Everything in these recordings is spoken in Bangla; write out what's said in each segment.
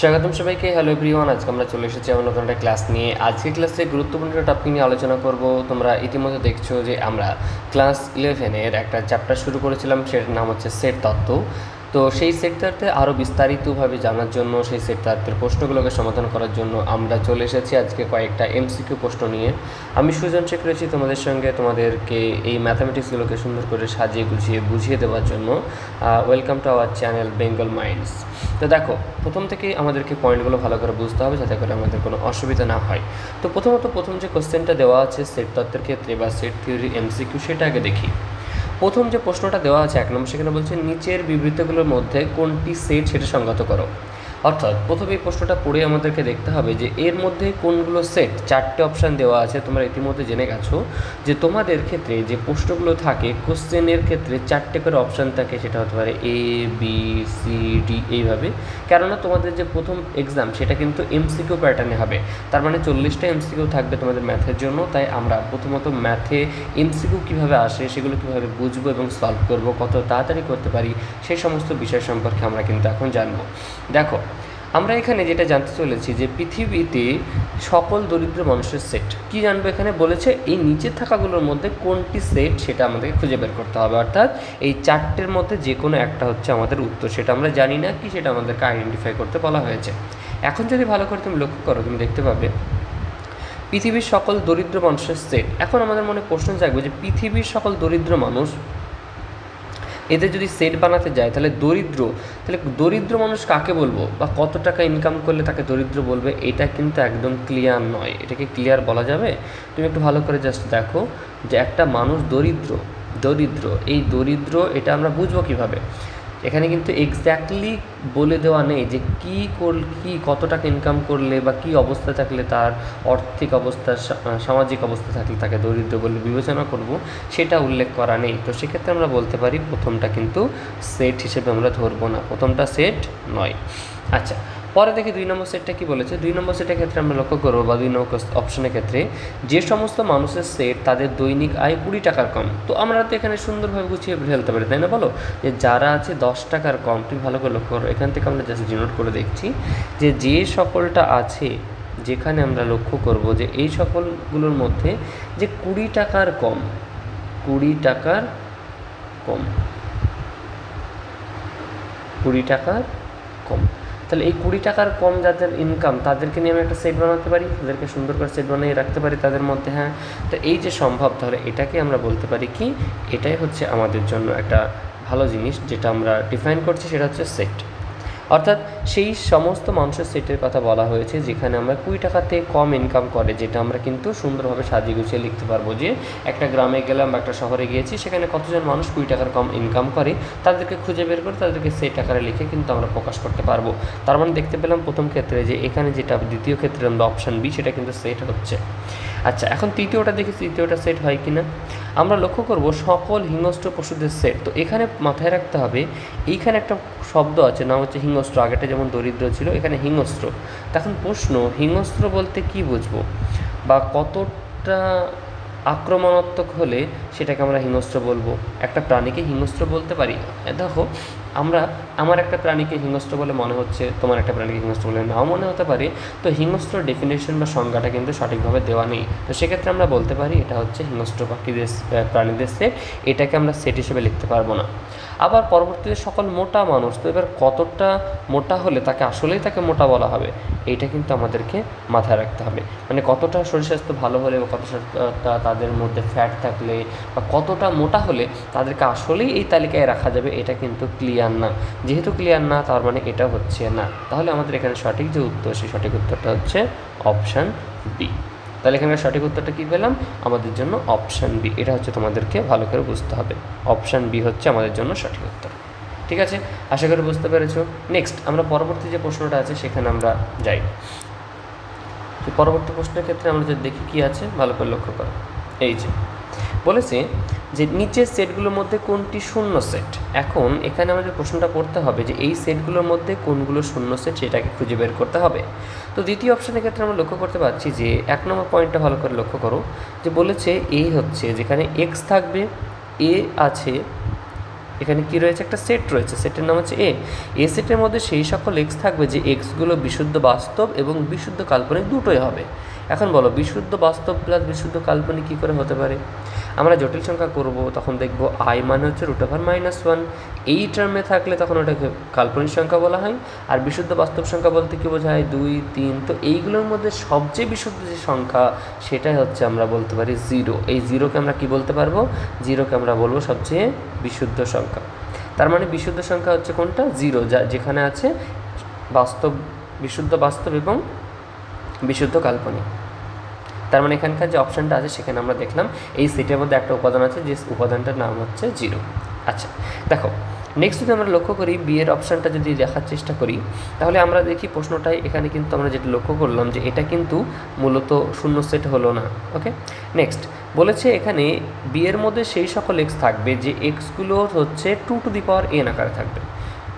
স্বাগতম সবাইকে। হ্যালো এভরিওয়ান, আজকে আমরা চলে এসেছি আমার নতুন একটা ক্লাস নিয়ে। আজকে ক্লাসে গুরুত্বপূর্ণ একটা টপিক নিয়ে আলোচনা করব। তোমরা ইতিমধ্যে দেখছো যে আমরা ক্লাস 11-এর একটা চ্যাপ্টার শুরু করেছিলাম, সেটার নাম হচ্ছে সেট তত্ত্ব। তো সেই সেট তত্ত্বে আরও বিস্তারিতভাবে জানার জন্য, সেই সেট তত্ত্বের প্রশ্নগুলোকে সমাধান করার জন্য আমরা চলে এসেছি আজকে কয়েকটা এমসিকিউ প্রশ্ন নিয়ে। আমি সুজন শেখ রয়েছি তোমাদের সঙ্গে, তোমাদেরকে এই ম্যাথামেটিক্সগুলোকে সুন্দর করে সাজিয়ে গুছিয়ে বুঝিয়ে দেওয়ার জন্য। Welcome to our channel Bengal minds. তো দেখো, প্রথম থেকেই আমাদেরকে পয়েন্টগুলো ভালো করে বুঝতে হবে যাতে করে আমাদের কোনো অসুবিধা না হয়। তো প্রথম যে কোশ্চেনটা দেওয়া আছে সেট তত্ত্বের ক্ষেত্রে বা সেট থিওরি এমসিকিউ, সেটা আগে দেখি। প্রথম যে প্রশ্নটা দেওয়া আছে 1 নম্বর, সেখানে বলছে নিচের বিবৃতিগুলোর মধ্যে কোনটি সেট সেটা সংজ্ঞাত করো। অর্থাৎ প্রথমে এই প্রশ্নটা পড়ে আমাদেরকে দেখতে হবে যে এর মধ্যে কোনগুলো সেট। 4টে অপশান দেওয়া আছে, তোমরা ইতিমধ্যে জেনে গেছো যে তোমাদের ক্ষেত্রে যে প্রশ্নগুলো থাকে কোশ্চেনের ক্ষেত্রে 4টে করে অপশান থাকে, সেটা হতে পারে এ বি সি ডি এইভাবে। কেননা তোমাদের যে প্রথম এক্সাম সেটা কিন্তু এমসিকিউ প্যাটার্নে হবে, তার মানে 40টা এমসিকিউ থাকবে তোমাদের ম্যাথের জন্য। তাই আমরা প্রথমত ম্যাথে এমসিকিউ কীভাবে আসে, সেগুলো কীভাবে বুঝবো এবং সলভ করবো, কত তাড়াতাড়ি করতে পারি, সেই সমস্ত বিষয় সম্পর্কে আমরা কিন্তু এখন জানবো। দেখো, আমরা এখানে যেটা জানতে চলেছি যে পৃথিবীতে সকল দরিদ্র মানুষের সেট কি জানবো। এখানে বলেছে এই নিচে থাকাগুলোর মধ্যে কোনটি সেট সেটা আমাদেরকে খুঁজে বের করতে হবে। অর্থাৎ এই 4টের মধ্যে যে কোনো একটা হচ্ছে আমাদের উত্তর, সেটা আমরা জানি না কি, সেটা আমাদেরকে আইডেন্টিফাই করতে বলা হয়েছে। এখন যদি ভালো করে তুমি লক্ষ্য করো, তুমি দেখতে পাবে পৃথিবীর সকল দরিদ্র মানুষের সেট। এখন আমাদের মনে প্রশ্ন জাগবে যে পৃথিবীর সকল দরিদ্র মানুষ, এদের যদি সেট বানাতে যায় তাহলে দরিদ্র মানুষ কাকে বলবো বা কত টাকা ইনকাম করলে তাকে দরিদ্র বলবে, এটা কিন্তু একদম ক্লিয়ার নয়। এটাকে ক্লিয়ার বলা যাবে? তুমি একটু ভালো করে জাস্ট দেখো যে একটা মানুষ দরিদ্র এই দরিদ্র এটা আমরা বুঝবো কীভাবে। এখানে কিন্তু এক্স্যাক্টলি বলে দেওয়া নেই যে কী কত টাকা ইনকাম করলে বা কী অবস্থা থাকলে, তার আর্থিক অবস্থা, সামাজিক অবস্থা থাকলে তাকে দরিদ্র বলে বিবেচনা করব, সেটা উল্লেখ করা নেই। তো সেক্ষেত্রে আমরা বলতে পারি প্রথমটা কিন্তু সেট হিসেবে আমরা ধরবো না, প্রথমটা সেট নয়। আচ্ছা, পরে দেখি 2 নম্বর সেটটা কী বলেছে। 2 নম্বর সেটের ক্ষেত্রে আমরা লক্ষ্য করবো, বা 2 নম্বর অপশনের ক্ষেত্রে যে সমস্ত মানুষের সেট তাদের দৈনিক আয় 20 টাকার কম। তো আমরা তো এখানে সুন্দরভাবে গুছিয়ে ফেলতে পারি, তাই না? বলো যে যারা আছে 10 টাকার কম, তুমি ভালো করে লক্ষ্য করো। এখান থেকে আমরা জাস্ট ডিনোট করে দেখছি যে সকলটা আছে, যেখানে আমরা লক্ষ্য করব যে এই সকলগুলোর মধ্যে যে 20 টাকার কম, 20 টাকার কম, 20 টাকার কম, তাহলে এই 20 টাকার কম যাদের ইনকাম, তাদেরকে নিয়ে আমি একটা সেট বানাতে পারি, তাদেরকে সুন্দর করে সেট বানিয়ে রাখতে পারি তাদের মধ্যে। হ্যাঁ, তো এই যে সম্ভব, তাহলে এটাকে আমরা বলতে পারি কি, এটাই হচ্ছে আমাদের জন্য একটা ভালো জিনিস যেটা আমরা ডিফাইন করছি, সেটা হচ্ছে সেট। অর্থাৎ সেই সমস্ত মানুষের সেটের কথা বলা হয়েছে যেখানে আমরা 20 টাকাতে কম ইনকাম করে, যেটা আমরা কিন্তু সুন্দরভাবে সাজিয়ে গুছিয়ে লিখতে পারবো যে একটা গ্রামে গেলাম বা একটা শহরে গিয়েছি, সেখানে কতজন মানুষ 20 টাকার কম ইনকাম করে, তাদেরকে খুঁজে বের করে তাদেরকে সেট আকারে লিখে কিন্তু আমরা প্রকাশ করতে পারবো। তার মানে দেখতে পেলাম প্রথম ক্ষেত্রে যে এখানে যেটা, দ্বিতীয় ক্ষেত্রে আমরা অপশান বি, সেটা কিন্তু সেট হচ্ছে। আচ্ছা, এখন তৃতীয়টা দেখি, তৃতীয়টা সেট হয় কি না। আমরা লক্ষ্য করব সকল হিংস্র পশুদের সেট। তো এখানে মাথায় রাখতে হবে, এইখানে একটা শব্দ আছে, নাম হচ্ছে হিংস্র। আগেটা যেমন দরিদ্র ছিল, এখানে হিংস্র। তখন প্রশ্ন, হিংস্র বলতে কি বুঝবো বা কতটা আক্রমণাত্মক হলে সেটাকে আমরা হিংস্র বলবো। একটা প্রাণীকে হিংস্র বলতে পারি। দেখো, আমার একটা প্রাণীকে হিংস্র বলে মনে হচ্ছে, তোমার একটা প্রাণীকে হিংস্র বলে নাও মনে হতে পারে। তো হিংস্র ডেফিনেশন বা সংজ্ঞাটা কিন্তু সঠিকভাবে দেওয়া নেই। তো সেক্ষেত্রে আমরা বলতে পারি এটা হচ্ছে হিংস্র প্রাণীদের সেট, এটাকে আমরা সেট হিসেবে লিখতে পারবো না। আবার পরবর্তীতে সকল মোটা মানুষ, তো এবার কতটা মোটা হলে তাকে মোটা বলা হবে, এইটা কিন্তু আমাদেরকে মাথায় রাখতে হবে। মানে কতটা শরীর স্বাস্থ্য ভালো হলে বা কতটা তাদের মধ্যে ফ্যাট থাকলে বা কতটা মোটা হলে তাদেরকে আসলেই এই তালিকায় রাখা যাবে, এটা কিন্তু ক্লিয়ার না। যেহেতু ক্লিয়ার না, তার মানে এটা হচ্ছে না। তাহলে আমাদের এখানে সঠিক যে উত্তর, সেই সঠিক উত্তরটা হচ্ছে অপশান বি। তাহলে এখানে সঠিক উত্তরটা কী পেলাম আমাদের জন্য? Option B. এটা হচ্ছে তোমাদেরকে ভালো করে বুঝতে হবে, অপশান বি হচ্ছে আমাদের জন্য সঠিক উত্তর। ঠিক আছে, আশা করি বুঝতে পেরেছো। নেক্সট আমরা পরবর্তী যে প্রশ্নটা আছে সেখানে আমরা যাই। পরবর্তী প্রশ্নের ক্ষেত্রে আমরা যদি দেখি কী আছে, ভালো করে লক্ষ্য করো। এই যে বলেছে যে নিচের সেটগুলোর মধ্যে কোনটি শূন্য সেট। এখন এখানে আমাদের প্রশ্নটা করতে হবে যে এই সেটগুলোর মধ্যে কোনগুলো শূন্য সেট, সেটাকে খুঁজে বের করতে হবে। তো দ্বিতীয় অপশানের ক্ষেত্রে আমরা লক্ষ্য করতে পারছি যে 1 নম্বর পয়েন্টটা ভালো করে লক্ষ্য করো, যে বলেছে এই হচ্ছে যেখানে এক্স থাকবে, এ আছে, এখানে কি রয়েছে, একটা সেট রয়েছে, সেটের নাম হচ্ছে এ সেটের মধ্যে সেই সকল এক্স থাকবে যে এক্সগুলো বিশুদ্ধ বাস্তব এবং বিশুদ্ধ কাল্পনিক দুটোই হবে। এখন বলো বিশুদ্ধ বাস্তব প্লাস বিশুদ্ধ কাল্পনিক কী করে হতে পারে? আমরা জটিল সংখ্যা করব, তখন দেখব আই মানে হচ্ছে √1 এই টার্মে থাকলে তখন ওটাকে কাল্পনিক সংখ্যা বলা হয়। আর বিশুদ্ধ বাস্তব সংখ্যা বলতে কী বোঝায়, 2, 3। তো এইগুলোর মধ্যে সবচেয়ে বিশুদ্ধ যে সংখ্যা সেটাই হচ্ছে আমরা বলতে পারি 0। এই 0কে আমরা কি বলতে পারবো, 0কে আমরা বলবো সবচেয়ে বিশুদ্ধ সংখ্যা। তার মানে বিশুদ্ধ সংখ্যা হচ্ছে কোনটা, 0, যা যেখানে আছে বাস্তব, বিশুদ্ধ বাস্তব এবং বিশুদ্ধ কাল্পনিক। তার মানে এখানকার যে অপশানটা আছে সেখানে আমরা দেখলাম এই সেটের মধ্যে একটা উপাদান আছে, যে উপাদানটার নাম হচ্ছে 0। আচ্ছা দেখো, নেক্সট যদি আমরা লক্ষ্য করি বি এর অপশানটা যদি দেখার চেষ্টা করি, তাহলে আমরা দেখি প্রশ্নটাই এখানে কিন্তু আমরা যেটা লক্ষ্য করলাম যে এটা কিন্তু মূলত শূন্য সেট হলো না। ওকে, নেক্সট বলেছে এখানে বি এর মধ্যে সেই সকল এক্স থাকবে যে এক্সগুলো হচ্ছে 2n আকারে থাকবে।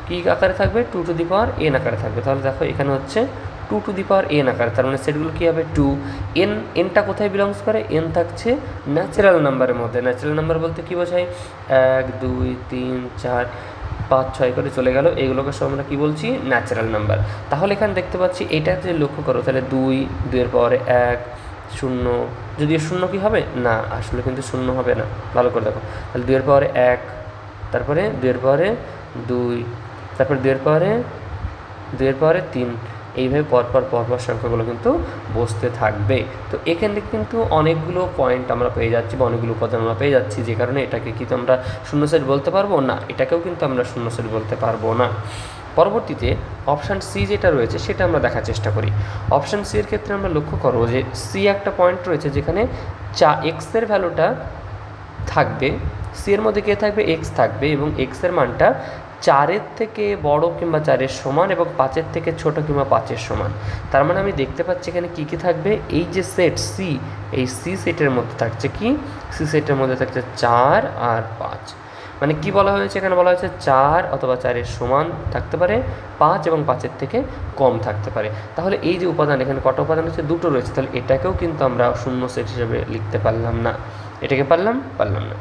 কী আকারে থাকবে, 2n আকারে থাকবে। তাহলে দেখো এখানে হচ্ছে 2n আকারে, তার মানে সেটগুলো কী হবে 2। এনটা কোথায় বিলংস করে, এন থাকছে ন্যাচারাল নাম্বারের মধ্যে। ন্যাচারাল নাম্বার বলতে কী বোঝায়, 1, 2, 3, 4, 5, 6 করে চলে গেল, এইগুলোকে সব আমরা কী বলছি, ন্যাচারাল নাম্বার। তাহলে এখানে দেখতে পাচ্ছি এটা যে লক্ষ্য করো, তাহলে 2-এর পাওয়ারে 1, 0, যদি 0 কি হবে না, আসলে কিন্তু 0 হবে না, ভালো করে দেখো। তাহলে 2-এর পাওয়ারে 1, তারপরে 2-এর পাওয়ারে 2, তারপরে 2-এর পাওয়ারে 3, এইভাবে পরপর সংখ্যাগুলো কিন্তু বসতে থাকবে। তো এখানে কিন্তু অনেকগুলো পয়েন্ট আমরা পেয়ে যাচ্ছি বা অনেকগুলো উপাদান আমরা পেয়ে যাচ্ছি, যে কারণে এটাকে কিন্তু আমরা শূন্য সেট বলতে পারবো না, এটাকেও কিন্তু আমরা শূন্য সেট বলতে পারবো না। পরবর্তীতে অপশান সি যেটা রয়েছে সেটা আমরা দেখার চেষ্টা করি। অপশান সি এর ক্ষেত্রে আমরা লক্ষ্য করবো যে সি একটা পয়েন্ট রয়েছে যেখানে এক্সের ভ্যালুটা থাকবে, সি এর মধ্যে কে থাকবে, এক্স থাকবে, এবং এক্সের মানটা 4-এর থেকে বড় কিংবা 4-এর সমান এবং 5-এর থেকে ছোট কিংবা 5-এর সমান। তার মানে আমি দেখতে পাচ্ছি এখানে কী কী থাকবে, এই যে সেট সি, এই সি সেটের মধ্যে থাকছে কি, সি সেটের মধ্যে থাকছে 4 আর 5। মানে কি বলা হয়েছে, এখানে বলা হয়েছে 4 অথবা 4-এর সমান থাকতে পারে, 5 এবং 5-এর থেকে কম থাকতে পারে। তাহলে এই যে উপাদান, এখানে কটা উপাদান রয়েছে, 2টো রয়েছে, তাহলে এটাকেও কিন্তু আমরা শূন্য সেট হিসেবে লিখতে পারলাম না, এটাকে পারলাম না।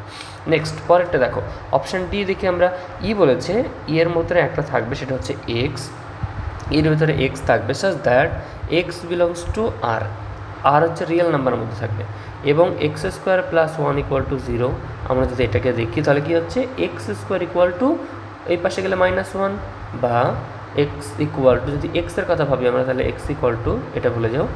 নেক্সট পরেরটা দেখো, অপশান ডি দেখি আমরা, ই বলেছে ই এর মধ্যে একটা থাকবে, সেটা হচ্ছে এক্স, এর ভিতরে এক্স থাকবে such that x belongs to R, R হচ্ছে রিয়েল নাম্বারের মধ্যে থাকবে, এবং x² + 1 = 0। আমরা যদি এটাকে দেখি তাহলে কি হচ্ছে, x² = এই পাশে গেলে -1, বা x = যদি x এর কথা ভাবি আমরা, তাহলে x = এটা ভুলে যাও,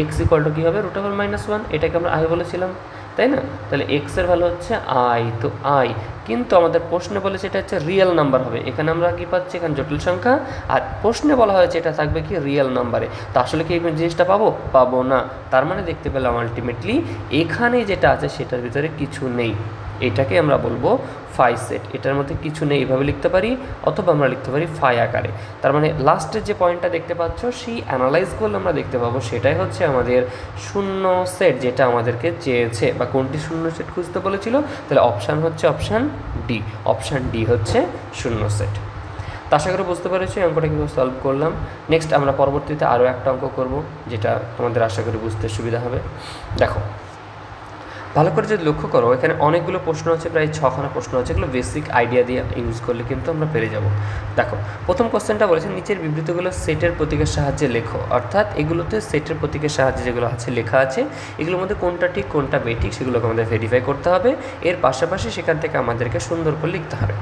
x = কী হবে, √1 এটাকে আমরা i বলেছিলাম, তাই না? তাহলে এক্স এর ভ্যালু হচ্ছে আই, তো আই, কিন্তু আমাদের প্রশ্নে বলেছে এটা হচ্ছে রিয়েল নাম্বার হবে। এখানে আমরা কি পাচ্ছি, এখানে জটিল সংখ্যা, আর প্রশ্নে বলা হয়েছে এটা থাকবে কি রিয়েল নাম্বারে। তো আসলে কি এই জিনিসটা পাবো না। তার মানে দেখতে পেলাম আলটিমেটলি এখানে যেটা আছে সেটার ভিতরে কিছু নেই, এটাকে আমরা বলবো ফাই সেট। এটার মধ্যে কিছু নেই এভাবে লিখতে পারি, অথবা আমরা লিখতে পারি ফাই আকারে। তার মানে লাস্টের যে পয়েন্টটা দেখতে পাচ্ছ, সেই অ্যানালাইজ করলে আমরা দেখতে পাবো সেটাই হচ্ছে আমাদের শূন্য সেট, যেটা আমাদেরকে চেয়েছে, বা কোনটি শূন্য সেট খুঁজতে বলেছিল। তাহলে অপশান হচ্ছে অপশান ডি, অপশান ডি হচ্ছে শূন্য সেট। তো আশা করে বুঝতে পেরেছি অঙ্কটা কীভাবে সলভ করলাম। নেক্সট আমরা পরবর্তীতে আরও একটা অঙ্ক করব, যেটা আমাদের আশা করি বুঝতে সুবিধা হবে। দেখো ভালো করে যদি লক্ষ্য করো, এখানে অনেকগুলো প্রশ্ন আছে, প্রায় 6খানা প্রশ্ন আছে, এগুলো বেসিক আইডিয়া দিয়ে ইউজ করলে কিন্তু আমরা পেরে যাব। দেখো প্রথম কোশ্চেনটা বলেছে নিচের বিবৃতিগুলো সেটের প্রতীকের সাহায্যে লেখো, অর্থাৎ এগুলোতে সেটের প্রতীকের সাহায্যে যেগুলো আছে লেখা আছে, এগুলোর মধ্যে কোনটা ঠিক কোনটা বেঠিক সেগুলোকে আমাদের ভেরিফাই করতে হবে। এর পাশাপাশি সেখান থেকে আমাদেরকে সুন্দর করে লিখতে হবে।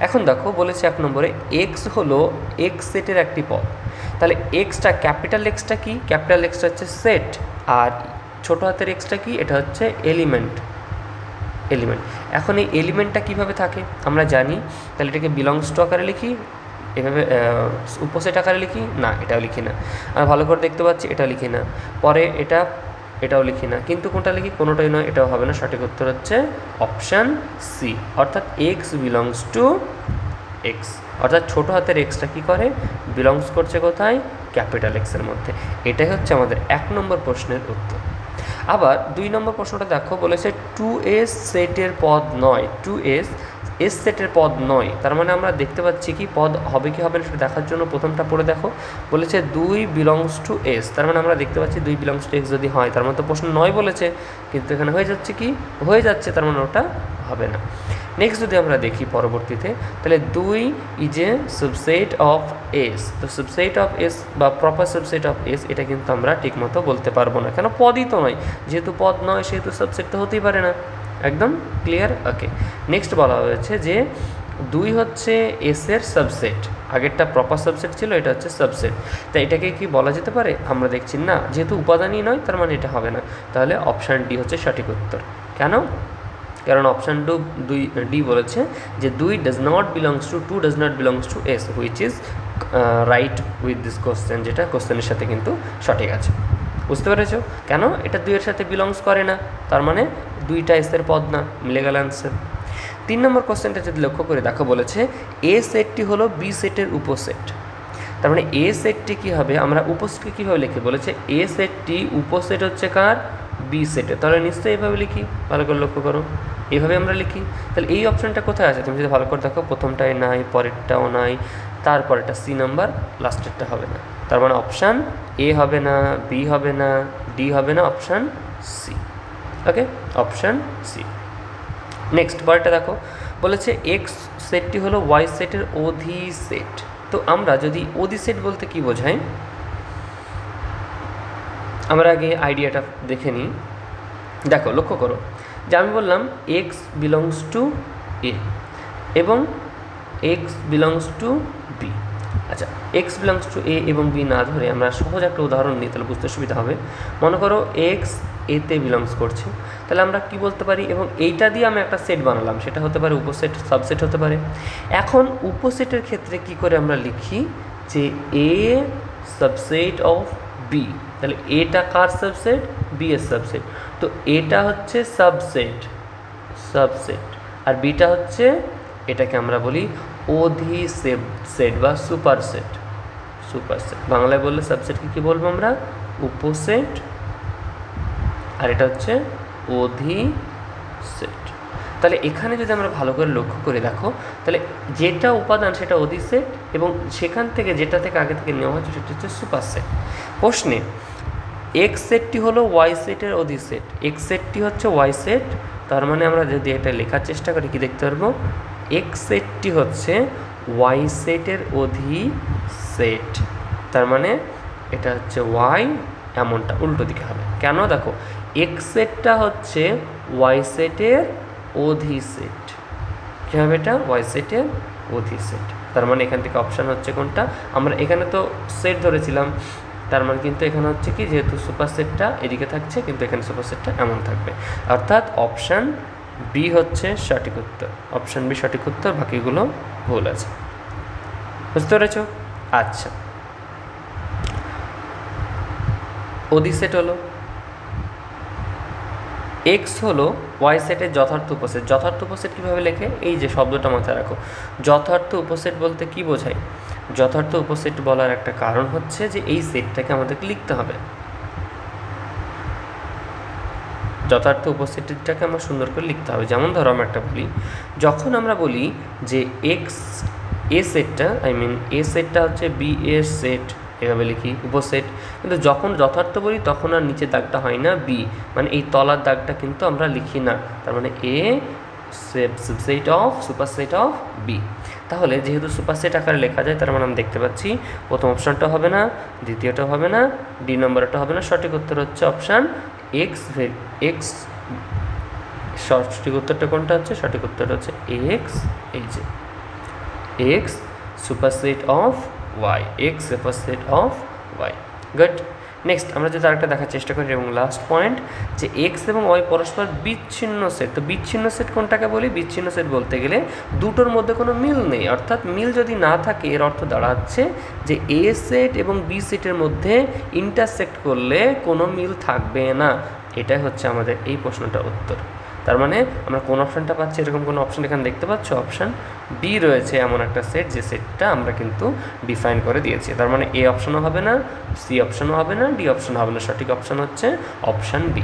এখন দেখো বলেছে 1 নম্বরে এক্স হলো এক্স সেটের একটি পদ। তাহলে এক্সটা, ক্যাপিটাল এক্সটা কি, ক্যাপিটাল এক্সটা হচ্ছে সেট, আর ছোটো হাতের এক্সটা কি, এটা হচ্ছে এলিমেন্ট। এখন এই এলিমেন্টটা কীভাবে থাকে আমরা জানি, তাহলে এটাকে বিলংস টু আকারে লিখি, এভাবে উপসেট আকারে লিখি না, এটাও লিখি না। আর ভালো করে দেখতে পাচ্ছি এটা লিখি না, পরে এটাও লিখি না, কিন্তু কোনটা লিখি, কোনোটাই নয়, এটাও হবে না। সঠিক উত্তর হচ্ছে অপশান সি, অর্থাৎ এক্স বিলংস টু এক্স, অর্থাৎ ছোটো হাতের এক্সটা কী করে, বিলংস করছে কোথায়, ক্যাপিটাল এক্সের মধ্যে। এটাই হচ্ছে আমাদের 1 নম্বর প্রশ্নের উত্তর। আবার 2 নম্বর প্রশ্নটা দেখো, বলেছে 2s সেটের পদ নয়, 2s এস সেটের পদ নয়, তার মানে আমরা দেখতে পাচ্ছি কি পদ হবে কি হবে না সেটা দেখার জন্য প্রথমটা পড়ে দেখো, বলেছে 2 বিলংস টু এস, তার মানে আমরা দেখতে পাচ্ছি 2 বিলংস টু এক্স যদি হয় তার মানে তো প্রশ্ন নয় বলেছে, কিন্তু এখানে হয়ে যাচ্ছে কি হয়ে যাচ্ছে, তার মানে ওটা হবে না। নেক্সট যদি আমরা দেখি পরবর্তীতে, তাহলে 2 is a subset of S, তো সাবসেট অফ এস বা প্রপার সাবসেট অফ এস এটা কিন্তু আমরা ঠিকমতো বলতে পারবো না, কেন পদই তো নয়, যেহেতু পদ নয় সেহেতু সাবসেট তো হতেই পারে না। একদম ক্লিয়ার? ওকে। নেক্সট বলা হয়েছে যে 2 হচ্ছে এস এর সাবসেট, আগেরটা প্রপার সাবসেট ছিল, এটা হচ্ছে সাবসেট, তাই এটাকে কি বলা যেতে পারে? আমরা দেখছি না, যেহেতু উপাদানই নয় তার মানে এটা হবে না, তাহলে অপশান ডি হচ্ছে সঠিক উত্তর। কেন? কারণ অপশান ডি বলেছে যে 2 does not belongs to 2 does not belongs to S, which is right with this question, যেটা কোশ্চেনের সাথে কিন্তু সঠিক আছে। বুঝতে পেরেছো? কেন এটা 2 এর সাথে বিলংস করে না, তার মানে 2টা এসের পদ না, মিলে গেল অ্যান্সার। 3 নম্বর কোশ্চেনটা যদি লক্ষ্য করে দেখো, বলেছে এ সেটটি হলো বি সেটের উপসেট, তার মানে এ সেটটি কী হবে, আমরা উপসেটকে কীভাবে লিখি? বলেছে এ সেটটি উপসেট হচ্ছে কার? বি সেটে, তাহলে নিশ্চয়ই এইভাবে লিখি, ভালো করে লক্ষ্য করো, এইভাবে আমরা লিখি। তাহলে এই অপশানটা কোথায় আছে? তুমি যদি ভালো করে দেখো, প্রথমটায় নাই, পরেরটাও নাই, তারপরেরটা সি নাম্বার, লাস্টেরটা হবে না, তার মানে অপশান এ হবে না, বি হবে না, ডি হবে না, অপশান সি। ওকে, অপশান সি। নেক্সট পরেরটা দেখো, বলেছে এক্স সেটটি হলো ওয়াই সেটের অধি সেট, তো আমরা যদি অধি সেট বলতে কি বোঝাই, আমরা আগে আইডিয়াটা দেখে নিই। দেখো লক্ষ্য করো যে আমি বললাম এক্স বিলংস টু এ এবং এক্স বিলংস টু বি। আচ্ছা, এক্স বিলংস টু এ এবং বি না ধরে আমরা সহজ একটা উদাহরণ নিই, তাহলে বুঝতে সুবিধা হবে। মনে করো এক্স এতে বিলংস করছে, তাহলে আমরা কি বলতে পারি, এবং এইটা দিয়ে আমি একটা সেট বানালাম, সেটা হতে পারে উপসেট, সাবসেট হতে পারে। এখন উপসেটের ক্ষেত্রে কি করে আমরা লিখি যে এ সাবসেট অফ বি, তাহলে এটা কার সাবসেট? বি এর সাবসেট, তো এটা হচ্ছে সাবসেট, আর বিটা হচ্ছে, এটাকে আমরা বলি অধি সেট বা সুপারসেট। বাংলায় বললে সাবসেটকে কি বলবো আমরা? উপসেট, আর এটা হচ্ছে অধি সেট। তাহলে এখানে যদি আমরা ভালো করে লক্ষ্য করে দেখো, তাহলে যেটা উপাদান সেটা অধি সেট, এবং সেখান থেকে যেটা থেকে আগে থেকে নেওয়া হচ্ছে সেটা হচ্ছে সুপারসেট। প্রশ্নে এক্স সেটটি হলো ওয়াই সেটের অধি সেট, এক্স সেটটি হচ্ছে ওয়াই সেট, তার মানে আমরা যদি এটা লেখার চেষ্টা করি কি দেখতে পারবো, এক্স সেটটি হচ্ছে ওয়াই সেটের অধি সেট, তার মানে এটা হচ্ছে ওয়াই, এমনটা উল্টো দিকে হবে। কেন? দেখো এক্স সেটটা হচ্ছে ওয়াই সেটের অধি সেট, কী হবে এটা? ওয়াই সেটের অধি সেট, তার মানে এখান থেকে অপশান হচ্ছে কোনটা? আমরা এখানে তো সেট ধরেছিলাম, তার মানে কিন্তু এখানে হচ্ছে কি, যেহেতু সুপার সেটটা এদিকে থাকছে কিন্তু এখানে সুপার সেটটা এমন থাকবে, অর্থাৎ অপশান বি হচ্ছে সঠিক উত্তর। অপশান বি সঠিক উত্তর, বাকিগুলো ভুল আছে। বুঝতে পেরেছ? আচ্ছা, অধি সেট হলো এক্স হলো ওয়াই সেটের যথার্থ উপসেট। যথার্থ উপসেট কীভাবে লেখে? এই যে শব্দটা মাথায় রাখো, যথার্থ উপসেট বলতে কি বোঝায়? যথার্থ উপসেট বলার একটা কারণ হচ্ছে যে এই সেটটাকে আমাদেরকে লিখতে হবে, যথার্থ উপসেটটাকে আমরা সুন্দর করে লিখতে হবে। যেমন ধরো আমরা একটা বলি, যখন আমরা বলি যে এক্স এ সেটটা, এ সেটটা হচ্ছে বি এর সেট, এভাবে লিখি উপসেট, কিন্তু যখন যথার্থ বলি তখন আর নিচের দাগটা হয় না বি, মানে এই তলার দাগটা কিন্তু আমরা লিখি না, তার মানে A subset of superset of B. তাহলে যেহেতু সুপারসেট আকারে লেখা যায়, তার মানে আমরা দেখতে পাচ্ছি প্রথম অপশানটা হবে না, দ্বিতীয়টা হবে না, ডি নম্বরটা হবে না, সঠিক উত্তর হচ্ছে অপশান এক্স। সঠিক উত্তরটা কোনটা হচ্ছে? সঠিক উত্তরটা হচ্ছে এক্স, এই যে X superset of Y, X superset of Y. Good. Next আমরা যদি আরেকটা দেখার চেষ্টা করি, এবং লাস্ট পয়েন্ট, যে এক্স এবং ওয়াই পরস্পর বিচ্ছিন্ন সেট। তো বিচ্ছিন্ন সেট কোনটাকে বলি? বিচ্ছিন্ন সেট বলতে গেলে দুটোর মধ্যে কোনো মিল নেই, অর্থাৎ মিল যদি না থাকে এর অর্থ দাঁড়াচ্ছে যে এ সেট এবং বি সেটের মধ্যে ইন্টারসেক্ট করলে কোনো মিল থাকবে না। এটাই হচ্ছে আমাদের এই প্রশ্নটার উত্তর। তার মানে আমরা কোন অপশানটা পাচ্ছি? এরকম কোনো অপশান এখানে দেখতে পাচ্ছ? অপশান বি রয়েছে এমন একটা সেট, যে সেটটা আমরা কিন্তু ডিফাইন করে দিয়েছি। তার মানে এ অপশানও হবে না, সি অপশানও হবে না, ডি অপশান হবে না, সঠিক অপশান হচ্ছে অপশান বি।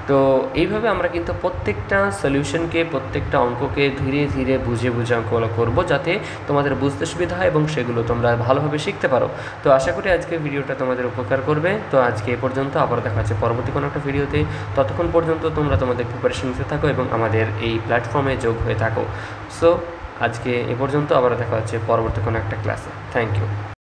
তো এইভাবে আমরা কিন্তু প্রত্যেকটা সলিউশনকে, প্রত্যেকটা অঙ্ককে ধীরে ধীরে বুঝে বুঝে অঙ্কগুলো করবো, যাতে তোমাদের বুঝতে সুবিধা হয় এবং সেগুলো তোমরা ভালোভাবে শিখতে পারো। তো আশা করি আজকে ভিডিওটা তোমাদের উপকার করবে। তো আজকে এ পর্যন্ত, আবার দেখা হচ্ছে পরবর্তী কোনো একটা ভিডিওতে। ততক্ষণ পর্যন্ত তোমরা তোমাদের প্রিপারেশন নিতে থাকো এবং আমাদের এই প্ল্যাটফর্মে যোগ হয়ে থাকো। সো আজকে এ পর্যন্ত, আবার দেখা হচ্ছে পরবর্তী কোনো একটা ক্লাসে। Thank you.